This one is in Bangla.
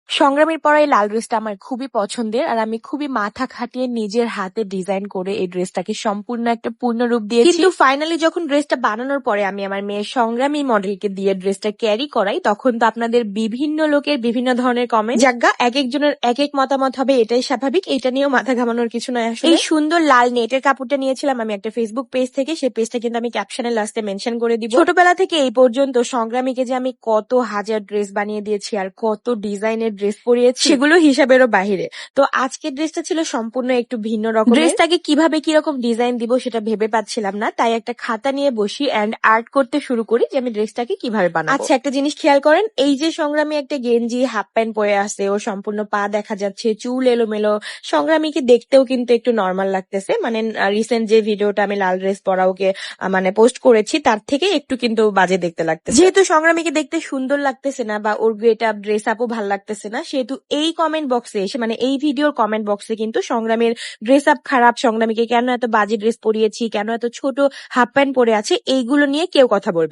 সংগ্রামীর পরা এই লাল ড্রেসটা আমার খুবই পছন্দের। আর আমি খুবই মাথা খাটিয়ে নিজের হাতে ডিজাইন করে এই ড্রেসটাকে সম্পূর্ণ একটা পূর্ণরূপ দিয়েছি। কিন্তু ফাইনালি যখন ড্রেসটা বানানোর পরে আমি আমার মেয়ের সংগ্রামী মডেলকে দিয়ে ড্রেসটা ক্যারি করাই, তখন তো আপনাদের বিভিন্ন লোকের বিভিন্ন ধরনের কমেন্ট। যাজ্ঞা একেকজনের একেক মতামত হবে, এটাই স্বাভাবিক। এটা নিয়েও মাথা ঘামানোর কিছু নয় আসলে। এই সুন্দর লাল নেটের কাপড়টা নিয়েছিলাম আমি একটা ফেসবুক পেজ থেকে। সেই পেজটা কিন্তু আমি ক্যাপশনের লাস্টে মেনশন করে দিব। ছোটবেলা থেকে এই পর্যন্ত সংগ্রামীকে যে আমি কত হাজার ড্রেস বানিয়ে দিয়েছি আর কত ডিজাইনের ড্রেস পরিয়েছি, সেগুলো হিসাবেরও বাহিরে। তো আজকের ড্রেসটা ছিল সম্পূর্ণ একটু ভিন্ন রকম। ড্রেসটাকে কিভাবে কিরকম ডিজাইন দিব সেটা ভেবে পাচ্ছিলাম না, তাই একটা খাতা নিয়ে বসি এন্ড আর্ট করতে শুরু করি যে আমি ড্রেসটাকে কিভাবে বানাবো। আচ্ছা, একটা জিনিস খেয়াল করেন, এই যে সংগ্রামী একটা গেঞ্জি হাফ প্যান্ট পরে আছে, ও সম্পূর্ণ পা দেখা যাচ্ছে, চুল এলোমেলো। সংগ্রামীকে দেখতেও কিন্তু একটু নর্মাল লাগতেছে, মানে রিসেন্ট যে ভিডিওটা আমি লাল ড্রেস পরা ওকে মানে পোস্ট করেছি তার থেকে একটু কিন্তু বাজে দেখতে লাগতেছে। যেহেতু সংগ্রামীকে দেখতে সুন্দর লাগতেছে না বা ওর গেট আপ ড্রেস আপও ভাল লাগতেছে না, সেহেতু এই কমেন্ট বক্সে এসে, মানে এই ভিডিওর কমেন্ট বক্সে কিন্তু সংগ্রামীর ড্রেস আপ খারাপ, সংগ্রামীকে কেন এত বাজে ড্রেস পরিয়েছি, কেন এত ছোট হাফ প্যান্ট পরে আছে, এইগুলো নিয়ে কেউ কথা বলবে।